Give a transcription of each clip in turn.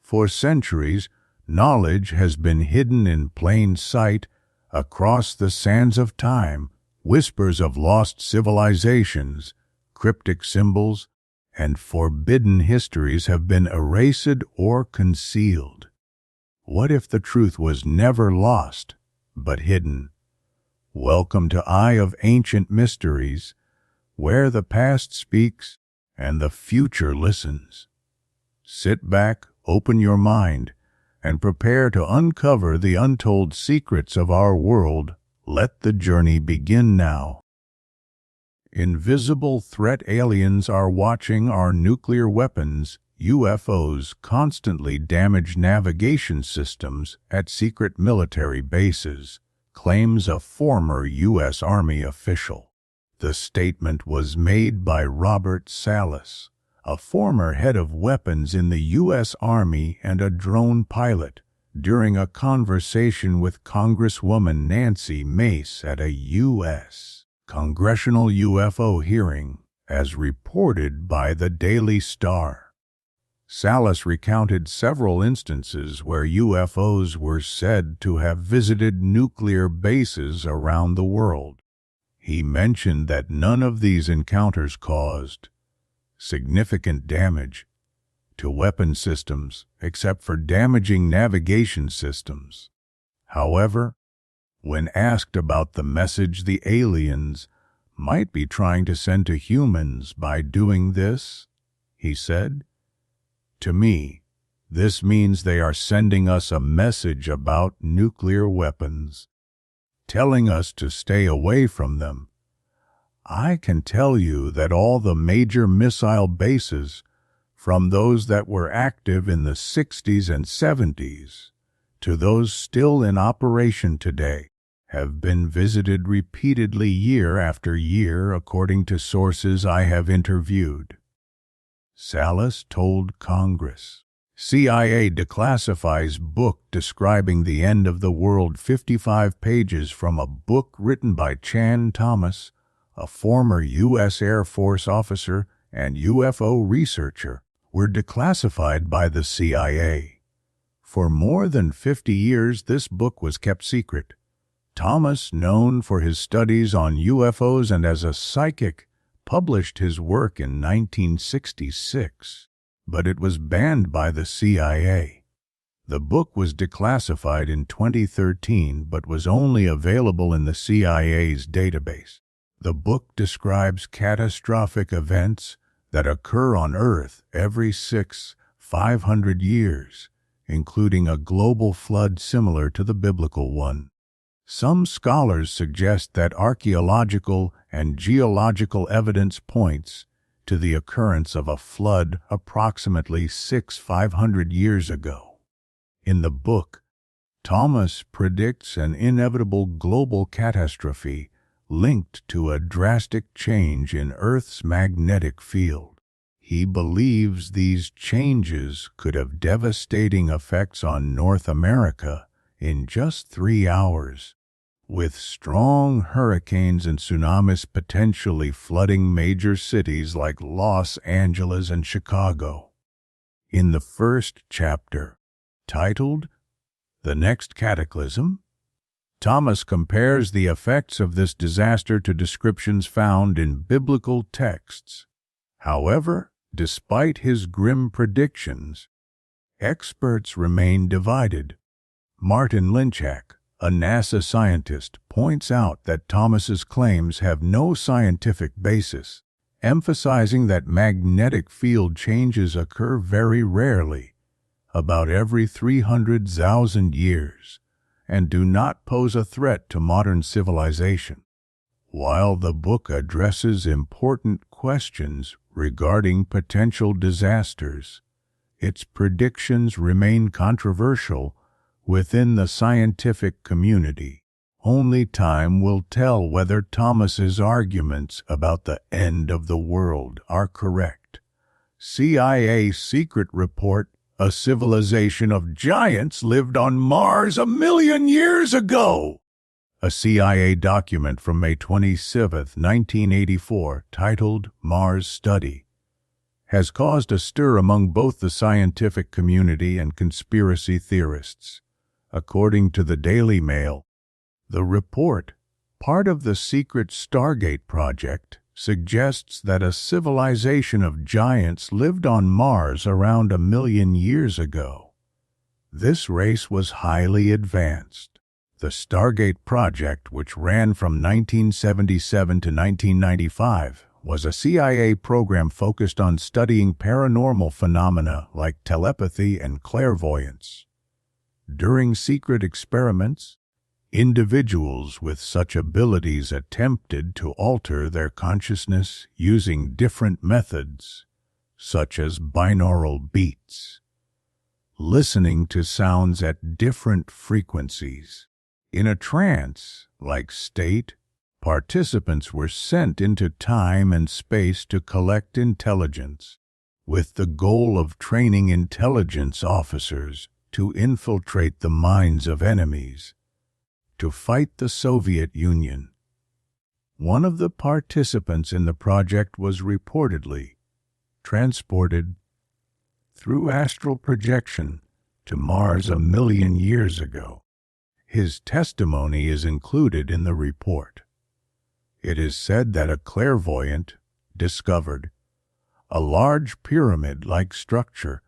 For centuries, knowledge has been hidden in plain sight across the sands of time. Whispers of lost civilizations, cryptic symbols, and forbidden histories have been erased or concealed. What if the truth was never lost, but hidden? Welcome to Eye of Ancient Mysteries, where the past speaks and the future listens. Sit back, open your mind, and prepare to uncover the untold secrets of our world. Let the journey begin now. Invisible threat aliens are watching our nuclear weapons. UFOs constantly damage navigation systems at secret military bases, claims a former U.S. Army official. The statement was made by Robert Salas, a former head of weapons in the U.S. Army and a drone pilot, during a conversation with Congresswoman Nancy Mace at a U.S. congressional UFO hearing, as reported by the Daily Star. Salas recounted several instances where UFOs were said to have visited nuclear bases around the world. He mentioned that none of these encounters caused significant damage to weapon systems except for damaging navigation systems. However, when asked about the message the aliens might be trying to send to humans by doing this, he said, "To me, this means they are sending us a message about nuclear weapons, telling us to stay away from them. I can tell you that all the major missile bases, from those that were active in the 60s and 70s to those still in operation today, have been visited repeatedly year after year according to sources I have interviewed," Salas told Congress. CIA declassifies book describing the end of the world. 55 pages from a book written by Chan Thomas, a former U.S. Air Force officer and UFO researcher, were declassified by the CIA. For more than 50 years, this book was kept secret. Thomas, known for his studies on UFOs and as a psychic, published his work in 1966, but it was banned by the CIA. The book was declassified in 2013 but was only available in the CIA's database. The book describes catastrophic events that occur on Earth every 500 years, including a global flood similar to the biblical one. Some scholars suggest that archaeological and geological evidence points to the occurrence of a flood approximately 500 years ago. In the book, Thomas predicts an inevitable global catastrophe linked to a drastic change in Earth's magnetic field. He believes these changes could have devastating effects on North America in just 3 hours, with strong hurricanes and tsunamis potentially flooding major cities like Los Angeles and Chicago. In the first chapter, titled "The Next Cataclysm," Thomas compares the effects of this disaster to descriptions found in biblical texts. However, despite his grim predictions, experts remain divided. Martin Lynchak, a NASA scientist, points out that Thomas's claims have no scientific basis, emphasizing that magnetic field changes occur very rarely, about every 300,000 years, and do not pose a threat to modern civilization. While the book addresses important questions regarding potential disasters, its predictions remain controversial within the scientific community. Only time will tell whether Thomas's arguments about the end of the world are correct. CIA secret report: a civilization of giants lived on Mars 1,000,000 years ago. A CIA document from May 27, 1984, titled Mars Study, has caused a stir among both the scientific community and conspiracy theorists. According to the Daily Mail, the report, part of the secret Stargate project, suggests that a civilization of giants lived on Mars around 1 million years ago. This race was highly advanced. The Stargate project, which ran from 1977 to 1995, was a CIA program focused on studying paranormal phenomena like telepathy and clairvoyance. During secret experiments, individuals with such abilities attempted to alter their consciousness using different methods, such as binaural beats, listening to sounds at different frequencies. In a trance-like state, participants were sent into time and space to collect intelligence, with the goal of training intelligence officers to infiltrate the minds of enemies, to fight the Soviet Union. One of the participants in the project was reportedly transported through astral projection to Mars 1 million years ago. His testimony is included in the report. It is said that a clairvoyant discovered a large pyramid-like structure,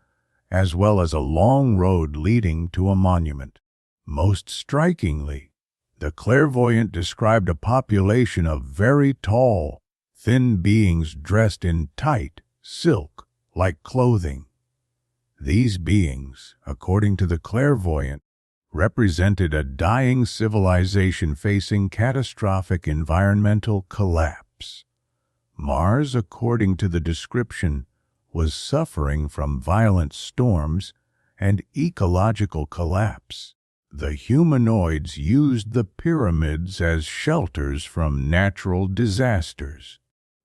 as well as a long road leading to a monument. Most strikingly, the clairvoyant described a population of very tall, thin beings dressed in tight, silk-like clothing. These beings, according to the clairvoyant, represented a dying civilization facing catastrophic environmental collapse. Mars, according to the description, was suffering from violent storms and ecological collapse. The humanoids used the pyramids as shelters from natural disasters.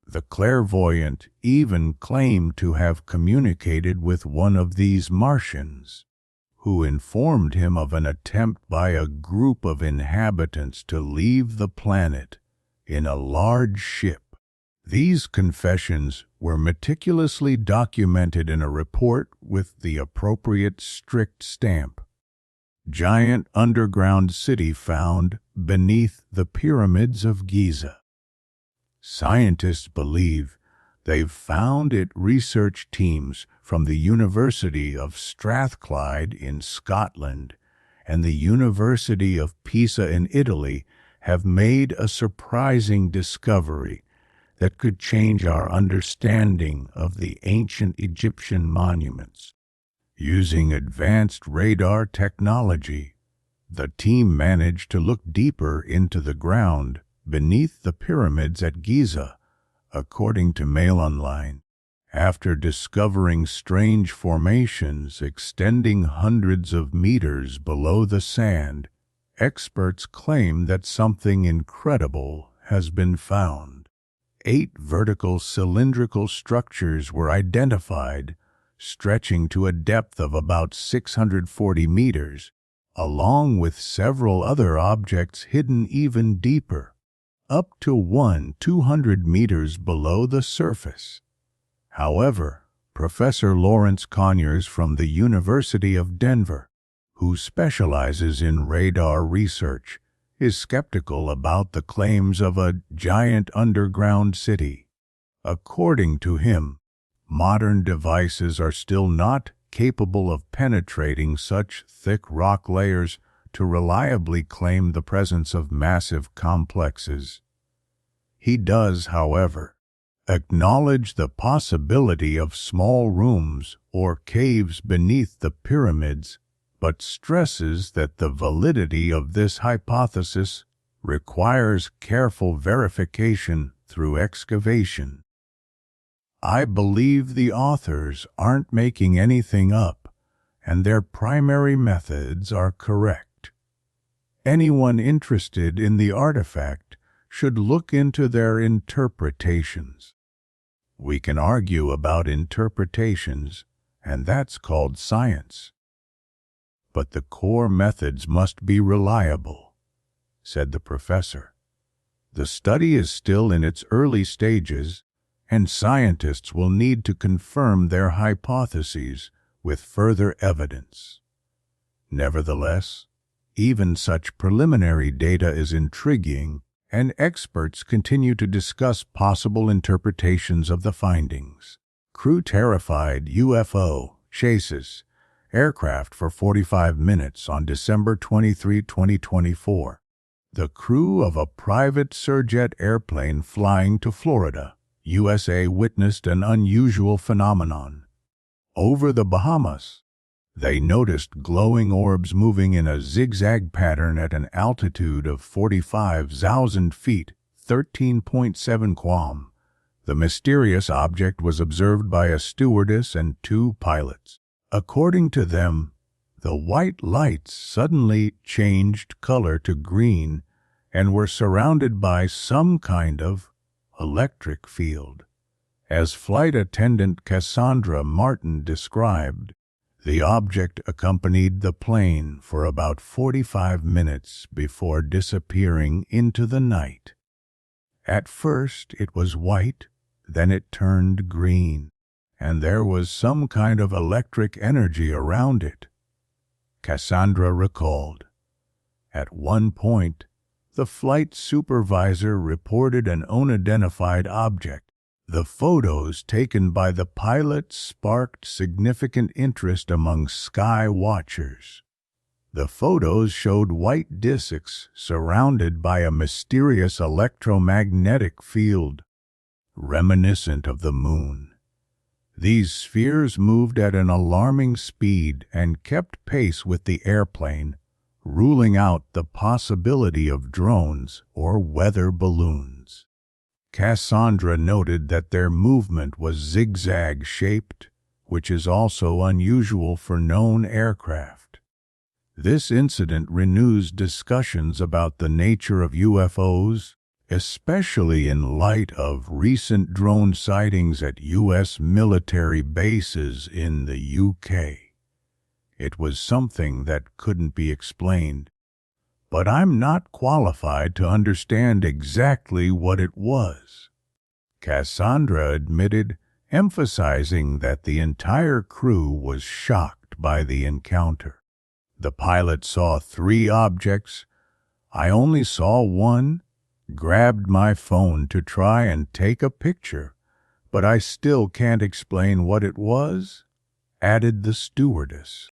The clairvoyant even claimed to have communicated with one of these Martians, who informed him of an attempt by a group of inhabitants to leave the planet in a large ship. These confessions were meticulously documented in a report with the appropriate strict stamp. Giant underground city found beneath the pyramids of Giza. Scientists believe they've found it. Research teams from the University of Strathclyde in Scotland and the University of Pisa in Italy have made a surprising discovery that could change our understanding of the ancient Egyptian monuments. Using advanced radar technology, the team managed to look deeper into the ground beneath the pyramids at Giza, according to Mail Online. After discovering strange formations extending hundreds of meters below the sand, experts claim that something incredible has been found. 8 vertical cylindrical structures were identified, stretching to a depth of about 640 meters, along with several other objects hidden even deeper, up to 200 meters below the surface. However, Professor Lawrence Conyers from the University of Denver, who specializes in radar research, is skeptical about the claims of a giant underground city. According to him, modern devices are still not capable of penetrating such thick rock layers to reliably claim the presence of massive complexes. He does, however, acknowledge the possibility of small rooms or caves beneath the pyramids, but stresses that the validity of this hypothesis requires careful verification through excavation. I believe the authors aren't making anything up, and their primary methods are correct. Anyone interested in the artifact should look into their interpretations. We can argue about interpretations, and that's called science. But the core methods must be reliable, said the professor. The study is still in its early stages, and scientists will need to confirm their hypotheses with further evidence. Nevertheless, even such preliminary data is intriguing, and experts continue to discuss possible interpretations of the findings. Crew terrified UFO chases aircraft for 45 minutes on December 23, 2024. The crew of a private surjet airplane flying to Florida, USA witnessed an unusual phenomenon. Over the Bahamas, they noticed glowing orbs moving in a zigzag pattern at an altitude of 45,000 feet, 13.7 km. The mysterious object was observed by a stewardess and 2 pilots. According to them, the white lights suddenly changed color to green and were surrounded by some kind of electric field. As flight attendant Cassandra Martin described, the object accompanied the plane for about 45 minutes before disappearing into the night. At first it was white, then it turned green, and there was some kind of electric energy around it. Cassandra recalled. At one point, the flight supervisor reported an unidentified object. The photos taken by the pilot sparked significant interest among sky watchers. The photos showed white disks surrounded by a mysterious electromagnetic field, reminiscent of the moon. These spheres moved at an alarming speed and kept pace with the airplane, ruling out the possibility of drones or weather balloons. Cassandra noted that their movement was zigzag-shaped, which is also unusual for known aircraft. This incident renews discussions about the nature of UFOs, especially in light of recent drone sightings at U.S. military bases in the UK. It was something that couldn't be explained, but I'm not qualified to understand exactly what it was, Cassandra admitted, emphasizing that the entire crew was shocked by the encounter. The pilot saw 3 objects. I only saw one, grabbed my phone to try and take a picture, but I still can't explain what it was, added the stewardess.